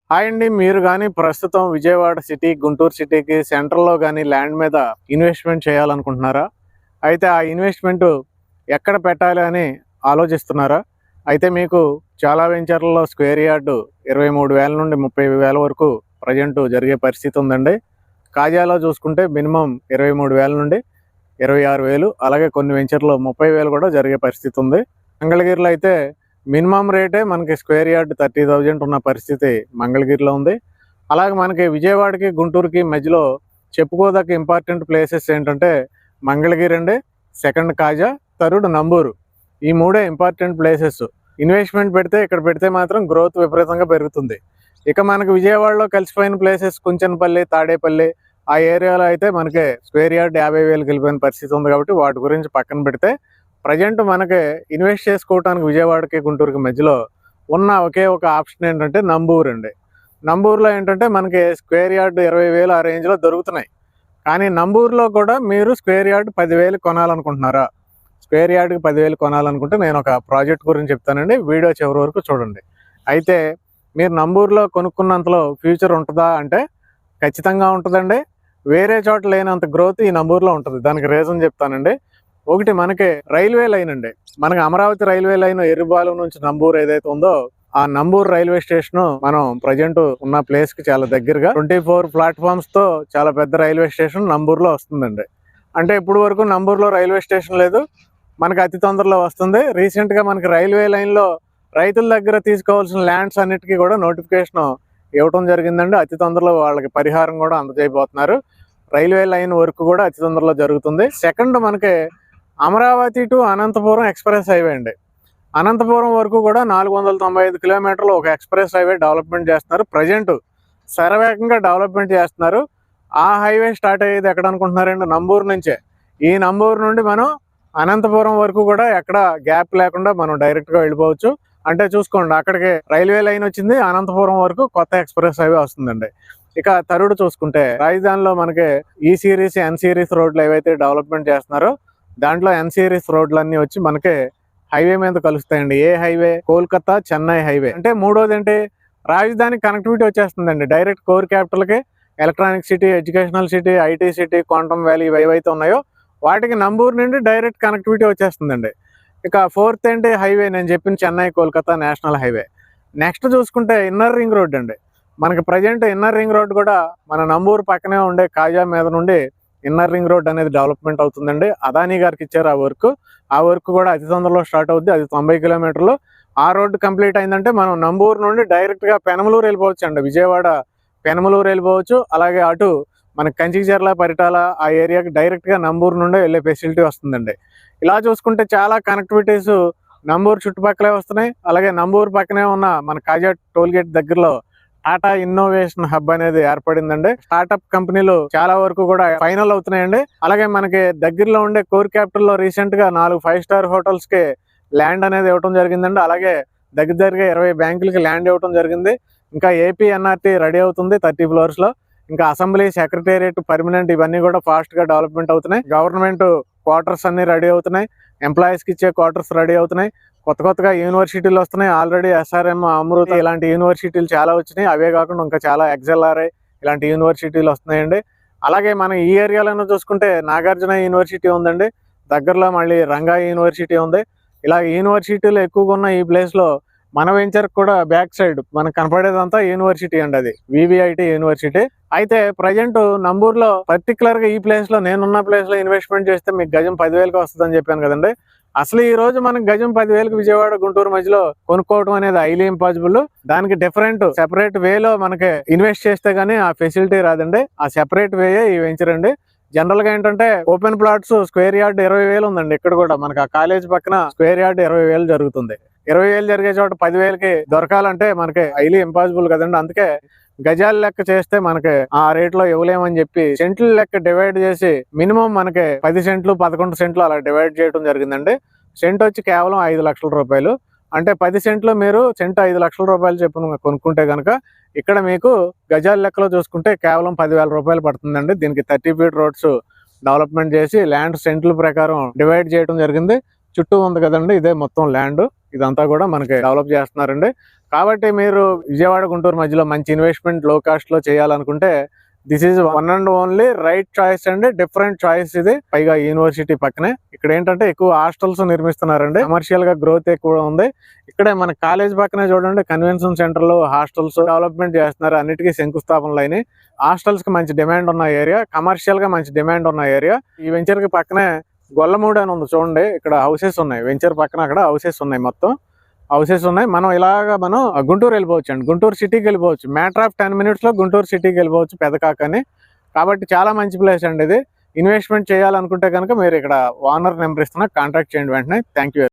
Hi అండి. మీరు గానీ ప్రస్తుతం విజయవాడ సిటీ, గుంటూరు సిటీకి సెంట్రల్‌లో గానీ ల్యాండ్ మీద ఇన్వెస్ట్‌మెంట్ చేయాలనుకుంటున్నారా? అయితే ఆ ఇన్వెస్ట్‌మెంటు ఎక్కడ పెట్టాలి అని ఆలోచిస్తున్నారా? అయితే మీకు చాలా వెంచర్‌లలో స్క్వేర్ యార్డు 23,000 నుండి 30,000 వరకు ప్రెజెంట్ జరిగే పరిస్థితి ఉందండి. కాజాలో చూసుకుంటే మినిమమ్ 23,000 నుండి 26,000 అలాగే కొన్ని వెంచర్‌లో 30,000 కూడా జరిగే పరిస్థితి ఉంది. మంగళగిరిలో అయితే మినిమం రేటే మనకి స్క్వేర్ యార్డ్ 30,000 ఉన్న పరిస్థితి మంగళగిరిలో ఉంది. అలాగే మనకి విజయవాడకి, గుంటూరుకి మధ్యలో చెప్పుకోదగ్గ ఇంపార్టెంట్ ప్లేసెస్ ఏంటంటే మంగళగిరి అండి, సెకండ్ కాజా, థర్డ్ నంబూరు. ఈ మూడే ఇంపార్టెంట్ ప్లేసెస్. ఇన్వెస్ట్మెంట్ పెడితే ఇక్కడ పెడితే మాత్రం గ్రోత్ విపరీతంగా పెరుగుతుంది. ఇక మనకి విజయవాడలో కలిసిపోయిన ప్లేసెస్ కుంచనపల్లి, తాడేపల్లి ఆ ఏరియాలో అయితే మనకి స్క్వేర్ యార్డ్ 50,000కి వెళ్ళిపోయిన పరిస్థితి ఉంది కాబట్టి వాటి గురించి పక్కన పెడితే ప్రజెంట్ మనకి ఇన్వెస్ట్ చేసుకోవడానికి విజయవాడకి, గుంటూరుకి మధ్యలో ఉన్న ఒకే ఒక ఆప్షన్ ఏంటంటే నంబూరు అండి. నంబూరులో ఏంటంటే మనకి స్క్వేర్ యార్డ్ 20,000 ఆ రేంజ్లో దొరుకుతున్నాయి. కానీ నంబూరులో కూడా మీరు స్క్వేర్ యార్డ్ 10,000 కొనాలనుకుంటున్నారా? స్క్వేర్ యార్డ్కి 10,000 కొనాలనుకుంటే నేను ఒక ప్రాజెక్ట్ గురించి చెప్తానండి. వీడియో చివరి వరకు చూడండి. అయితే మీరు నంబూరులో కొనుక్కున్నంతలో ఫ్యూచర్ ఉంటుందా అంటే ఖచ్చితంగా ఉంటుందండి. వేరే చోట లేనంత గ్రోత్ ఈ నంబూరులో ఉంటుంది. దానికి రీజన్ చెప్తానండి. ఒకటి మనకి రైల్వే లైన్ అండి. మనకి అమరావతి రైల్వే లైన్ ఎర్రుబాలెం నుంచి నంబూరు ఏదైతే ఉందో ఆ నంబూరు రైల్వే స్టేషన్ మనం ప్రజెంట్ ఉన్న ప్లేస్ కి చాలా దగ్గరగా 24 ప్లాట్ఫామ్స్ తో చాలా పెద్ద రైల్వే స్టేషన్ నంబూరులో వస్తుందండి. అంటే ఇప్పుడు వరకు నంబూరులో రైల్వే స్టేషన్ లేదు, మనకి అతి తొందరలో వస్తుంది. రీసెంట్ గా మనకి రైల్వే లైన్ లో రైతుల దగ్గర తీసుకోవాల్సిన ల్యాండ్స్ అన్నిటికీ కూడా నోటిఫికేషన్ ఇవ్వటం జరిగిందండి. అతి తొందరలో వాళ్ళకి పరిహారం కూడా అందజేయబోతున్నారు. రైల్వే లైన్ వర్క్ కూడా అతి తొందరలో జరుగుతుంది. సెకండ్ మనకి Amaravati to Anantapuram express highway అండి. అనంతపురం వరకు కూడా 495 కిలోమీటర్లు ఒక ఎక్స్ప్రెస్ హైవే డెవలప్మెంట్ చేస్తున్నారు. ప్రజెంట్ శరవేగంగా డెవలప్మెంట్ చేస్తున్నారు. ఆ హైవే స్టార్ట్ అయ్యేది ఎక్కడ అనుకుంటున్నారండి? నంబూరు నుంచే. ఈ నంబూరు నుండి మనం అనంతపురం వరకు కూడా ఎక్కడ గ్యాప్ లేకుండా మనం డైరెక్ట్గా వెళ్ళిపోవచ్చు. అంటే చూసుకోండి, అక్కడికి రైల్వే లైన్ వచ్చింది, అనంతపురం వరకు కొత్త ఎక్స్ప్రెస్ హైవే వస్తుందండి. ఇక థర్డ్ చూసుకుంటే రాజధానిలో మనకి ఈ సిరీస్, ఎన్ సిరీస్ రోడ్లు ఏవైతే డెవలప్మెంట్ చేస్తున్నారో దాంట్లో ఎన్ సిరీస్ రోడ్లన్నీ వచ్చి మనకి హైవే మీద కలుస్తాయండి. ఏ హైవే? కోల్కతా చెన్నై హైవే. అంటే మూడోది ఏంటి? రాజధాని కనెక్టివిటీ వచ్చేస్తుందండి. డైరెక్ట్ కోర్ క్యాపిటల్కి electronic city, educational city, IT city, quantum valley ఇవి ఏవైతే ఉన్నాయో వాటికి నంబూరు నుండి డైరెక్ట్ కనెక్టివిటీ వచ్చేస్తుందండి. ఇక ఫోర్త్ ఏంటి? హైవే నేను చెప్పిన Chennai Kolkata national highway. Next చూసుకుంటే ఇన్నర్ రింగ్ రోడ్ అండి. మనకి ప్రజెంట్ ఇన్నర్ రింగ్ రోడ్ కూడా మన నంబూరు పక్కనే ఉండే కాజా మీద నుండి ఇన్నర్ రింగ్ రోడ్ అనేది డెవలప్మెంట్ అవుతుందండి. అదానీ గారికి ఇచ్చారు ఆ వర్క్ కూడా అతి తొందరలో స్టార్ట్ అవుద్ది. అది 90 కిలోమీటర్లు. ఆ రోడ్డు కంప్లీట్ అయిందంటే మనం నంబూరు నుండి డైరెక్ట్గా పెనమలూరు వెళ్ళిపోవచ్చు అండి. విజయవాడ పెనమలూరు వెళ్ళిపోవచ్చు. అలాగే అటు మన కంచిచర్ల, పరిటాల ఆ ఏరియాకి డైరెక్ట్గా నంబూరు నుండి వెళ్ళే ఫెసిలిటీ వస్తుందండి. ఇలా చూసుకుంటే చాలా కనెక్టివిటీస్ నంబూరు చుట్టుపక్కలే వస్తున్నాయి. అలాగే నంబూరు పక్కనే ఉన్న మన కాజా టోల్గేట్ దగ్గరలో టాటా ఇన్నోవేషన్ హబ్ అనేది ఏర్పడిందండి. స్టార్ట్అప్ కంపెనీలు చాలా వరకు కూడా ఫైనల్ అవుతున్నాయండి. అలాగే మనకి దగ్గరలో ఉండే కోర్ క్యాపిటల్ లో రీసెంట్ గా 4 5 స్టార్ హోటల్స్ కి ల్యాండ్ అనేది ఇవ్వడం జరిగిందండి. అలాగే దగ్గరగా 20 బ్యాంకులకి ల్యాండ్ ఇవ్వడం జరిగింది. ఇంకా ఏపీ ఎన్ఆర్టీ రెడీ అవుతుంది 30 ఫ్లోర్స్ లో. ఇంకా అసెంబ్లీ, సెక్రటేరియట్, పర్మనెంట్ ఇవన్నీ కూడా ఫాస్ట్ గా డెవలప్మెంట్ అవుతున్నాయి. గవర్నమెంట్ క్వార్టర్స్ అన్ని రెడీ అవుతున్నాయి. ఎంప్లాయీస్ కి ఇచ్చే క్వార్టర్స్ రెడీ అవుతున్నాయి. కొత్తగా యూనివర్సిటీలు వస్తున్నాయి. ఆల్రెడీ ఎస్ఆర్ఎం, అమృత ఇలాంటి యూనివర్సిటీలు చాలా వచ్చినాయి. అవే కాకుండా ఇంకా చాలా ఎక్స్ఎల్ఆర్ఐ ఇలాంటి యూనివర్సిటీలు వస్తున్నాయండి. అలాగే మనం ఈ ఏరియాలో చూసుకుంటే నాగార్జున యూనివర్సిటీ ఉందండి. దగ్గరలో మళ్ళీ రంగా యూనివర్సిటీ ఉంది. ఇలా యూనివర్సిటీలు ఎక్కువగా ఉన్న ఈ ప్లేస్ లో మన వెంచర్ కూడా బ్యాక్ సైడ్ మనకు కనపడేదంతా యూనివర్సిటీ అండి. అది వివిఐటి యూనివర్సిటీ. అయితే ప్రజెంట్ నంబూరులో పర్టికులర్ గా ఈ ప్లేస్ లో, నేనున్న ప్లేస్ లో ఇన్వెస్ట్మెంట్ చేస్తే మీకు గజం 10,000కి వస్తుందని చెప్పాను కదండి. అసలు ఈ రోజు మనకి గజం 10,000కి విజయవాడ, గుంటూరు మధ్యలో కొనుక్కోవడం అనేది హైలీ ఇంపాసిబుల్. దానికి డిఫరెంట్ సెపరేట్ వేలో మనకి ఇన్వెస్ట్ చేస్తే గానీ ఆ ఫెసిలిటీ రాదండి. ఆ సెపరేట్ వేయే ఈ వెంచర్ అండి. జనరల్ గా ఏంటంటే ఓపెన్ ప్లాట్స్ స్క్వేర్ యార్డ్ 20,000 ఉందండి. ఇక్కడ కూడా మనకి ఆ కాలేజ్ పక్కన స్క్వేర్ యార్డ్ 20,000 జరుగుతుంది. 20,000 జరిగే చోట 10,000కి దొరకాలంటే మనకి హైలీ ఇంపాసిబుల్ కదండి. అందుకే గజాల లెక్క చేస్తే మనకి ఆ రేట్ లో ఇవ్వలేమని చెప్పి సెంట్ల లెక్క డివైడ్ చేసి మినిమం మనకి 10 సెంట్లు 11 సెంట్లు అలా డివైడ్ చేయడం జరిగిందండి. సెంట్ వచ్చి కేవలం 5 లక్షల రూపాయలు. అంటే 10 సెంట్లు మీరు సెంట్ 5 లక్షల రూపాయలు చెప్పిన కొనుక్కుంటే కనుక ఇక్కడ మీకు గజాల లెక్కలో చూసుకుంటే కేవలం 10,000 రూపాయలు పడుతుందండి. దీనికి 30 ఫీట్ రోడ్స్ డెవలప్మెంట్ చేసి ల్యాండ్ సెంట్ల ప్రకారం డివైడ్ చేయడం జరిగింది. చుట్టూ ఉంది కదండి, ఇదే మొత్తం ల్యాండ్. ఇదంతా కూడా మనకి డెవలప్ చేస్తున్నారండి. కాబట్టి మీరు విజయవాడ గుంటూరు మధ్యలో మంచి ఇన్వెస్ట్మెంట్ లో కాస్ట్ లో చేయాలనుకుంటే this is one and only right choice అండి. డిఫరెంట్ చాయిస్ ఇది. పైగా యూనివర్సిటీ పక్కనే ఇక్కడ ఏంటంటే ఎక్కువ హాస్టల్స్ నిర్మిస్తున్నారండి. కమర్షియల్ గా గ్రోత్ ఎక్కువ ఉంది. ఇక్కడే మన కాలేజ్ పక్కనే చూడండి, కన్వెన్షన్ సెంటర్లు, హాస్టల్స్ డెవలప్మెంట్ చేస్తున్నారు. అన్నిటికీ శంకుస్థాపనలు అయినాయి. హాస్టల్స్ కి మంచి డిమాండ్ ఉన్న ఏరియా, కమర్షియల్ గా మంచి డిమాండ్ ఉన్న ఏరియా. ఈ వెంచర్ కి పక్కనే గొల్లమూడి అని ఉంది చూడండి. ఇక్కడ హౌసెస్ ఉన్నాయి. వెంచర్ పక్కన అక్కడ హౌసెస్ ఉన్నాయి. మొత్తం హౌసెస్ ఉన్నాయి. మనం గుంటూరు వెళ్ళిపోవచ్చు అండి. గుంటూరు సిటీకి వెళ్ళిపోవచ్చు. మ్యాటర్ ఆఫ్ 10 minutes లో గుంటూరు సిటీకి వెళ్ళిపోవచ్చు పెదకాకని. కాబట్టి చాలా మంచి ప్లేస్ అండి ఇది. ఇన్వెస్ట్మెంట్ చేయాలనుకుంటే కనుక మీరు ఇక్కడ ఓనర్ నెంబర్ ఇస్తున్నా, కాంటాక్ట్ చేయండి వెంటనే. Thank you.